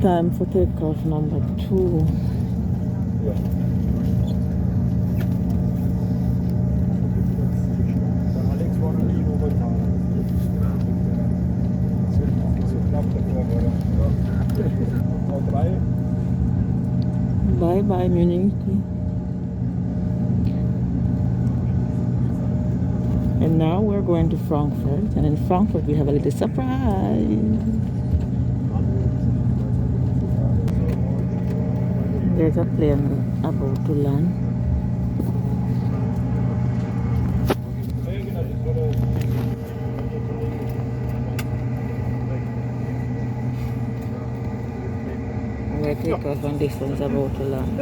time for takeoff number 2. Bye bye Munich. And now we're going to Frankfurt, and in Frankfurt we have a little surprise. There's a plane about to land. We're taking off and this one's about to land.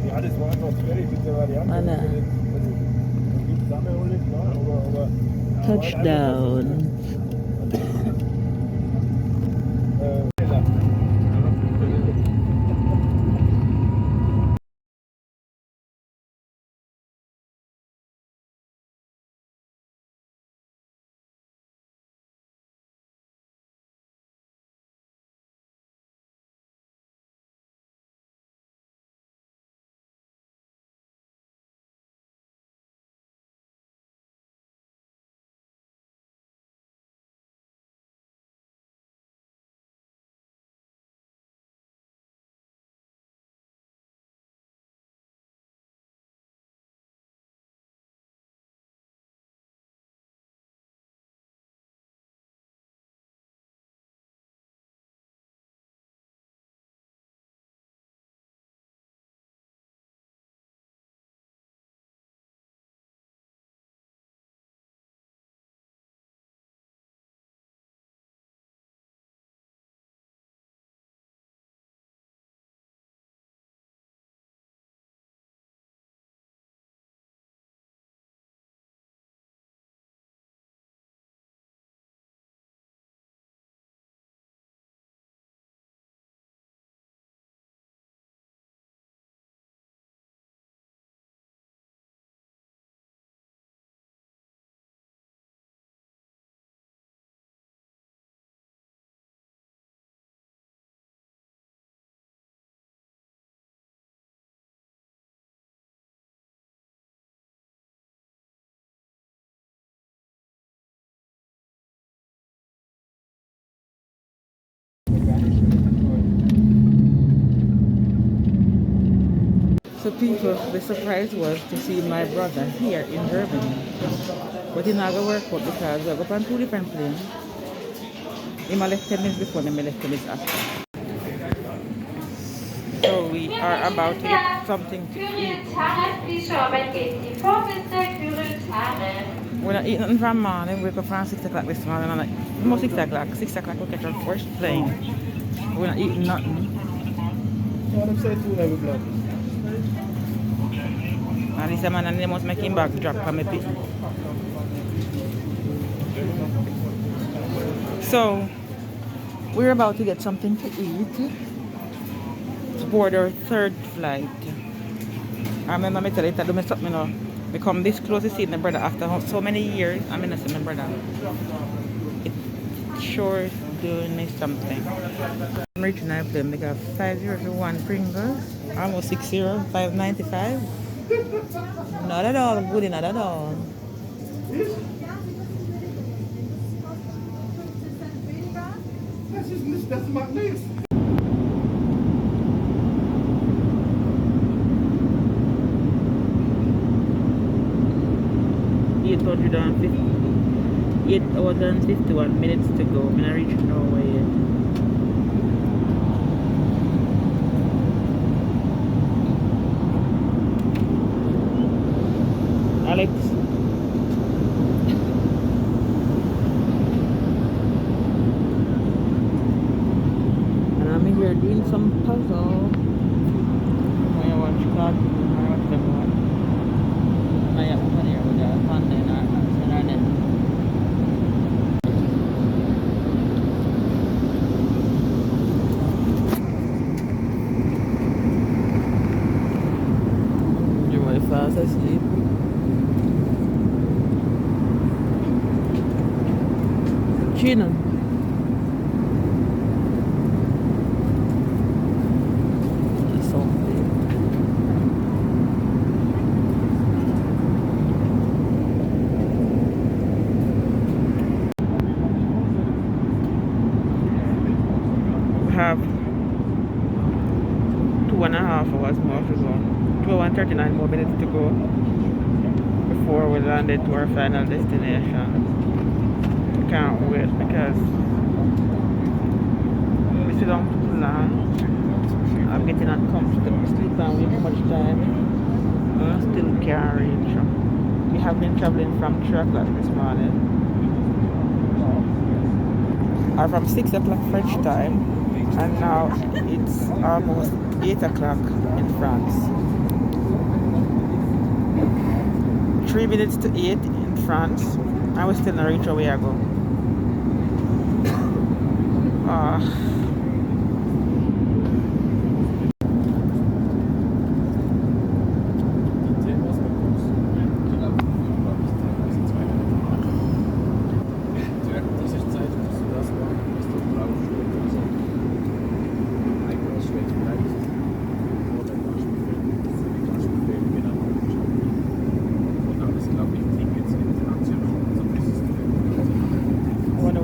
Ja, das war einfach schwierig mit der Variante. Touchdown. So people, the surprise was to see my brother here in Germany. But it's not going to work out because we go on 2 different planes. He left 10 minutes before and I left 10 minutes after. So we are about to get something to eat. We're not eating nothing from morning. We wake up from 6 o'clock this morning. And like, almost 6 o'clock. 6 o'clock we catch our first plane. We're not eating nothing. And this man and they must make him back drop from my pit. So we're about to get something to eat to board our 3rd flight. I remember me telling you that I something now. We come this close to seeing my brother after so many years. I mean I see my brother. It sure is doing me something. I'm reaching our plane. We got 501 Pringles, almost 60, 5.95. Not at all good, not at all. Das macht nichts. Eight hours and 51 minutes to go. I'm gonna reach Norway yet. Alex. And I'm here doing some puzzle. I watch cartoons, I watch them one. I have one here with a fun in our net. You might fast asleep. Chin. So we have 2.5 hours more to go. 2 hours and 39 more minutes to go before we landed to our final destination. Can't wait because we sit down too long. I'm getting uncomfortable. Sleep and with too much time. Still can't reach. We have been traveling from 3 o'clock this morning. Or from 6 o'clock French time. And now it's almost 8 o'clock in France. 3 minutes to 8 in France. I was still not reach where we are going.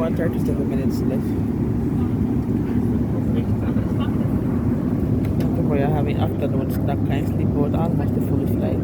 About 37 minutes left. We are having afternoon snack and sleep out almost the full flight.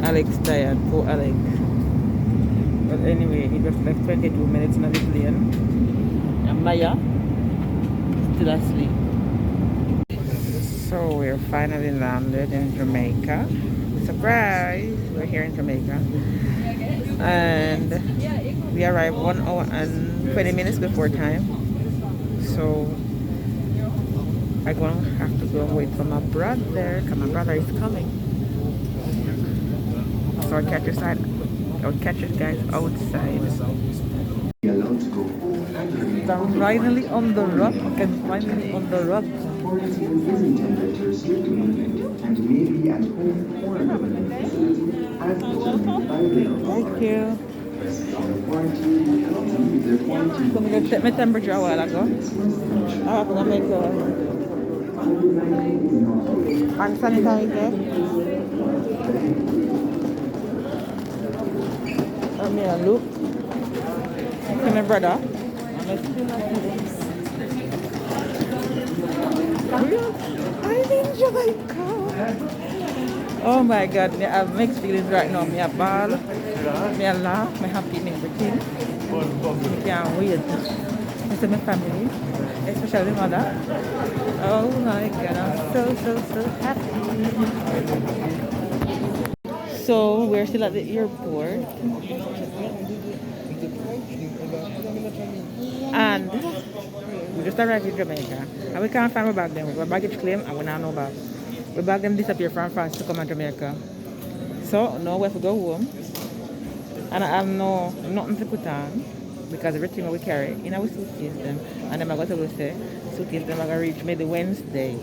Alex tired, poor Alex. But anyway, he just left 22 minutes in the plane. And Maya still asleep. So we're finally landed in Jamaica. Surprise! We're here in Jamaica. And we arrived 1 hour and 20 minutes before time. So I'm gonna have to go wait for my brother, because my brother is coming. So I'll catch you guys outside. I'm finally on the rock. I'm finally on the rock. Thank you. So I'm going to set my temperature a while ago. I'm going to make hand sanitizer. Let me look. To my brother. I'm in Jamaica. Oh my God, I have mixed feelings right now. Me a ball, me a laugh, me happy, me everything. I can't wait. I see my family, especially mother. Oh my God, I'm so happy. So we're still at the airport. And we just arrived in Jamaica. And we can't find our bag then. Our baggage claim and we don't know bag. The bag them disappear from France to come to Jamaica. So now we have to go home. And I have nothing to put on because everything we carry in our suitcase them. And then I'm going to say suitcase them are going to reach maybe Wednesday.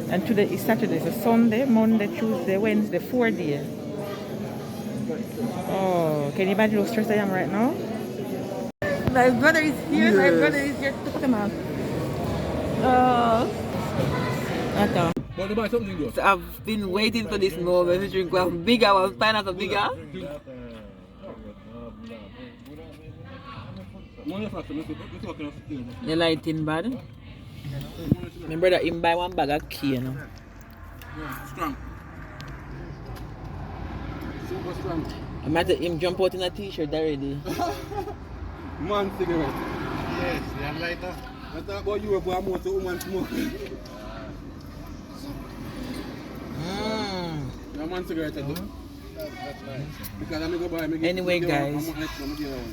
And today is Saturday, so Sunday, Monday, Tuesday, Wednesday, 4 days. Oh, can you imagine how stressed I am right now? My brother is here, yes. My brother is here to come out. Oh. Want to buy something good? So I've been waiting for this moment to drink one bigger, one pineapple bigger. The lighting bad. My brother him buy one bag of key, you know. Yeah, strong. Super strong. I might have him jump out in a t-shirt already. Man cigarette. Yes, you have lighter. I thought about you were more to woman smoke. The man cigarette I do. Because I'm going to buy Anyway guys,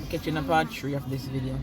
catching a part 3 of this video.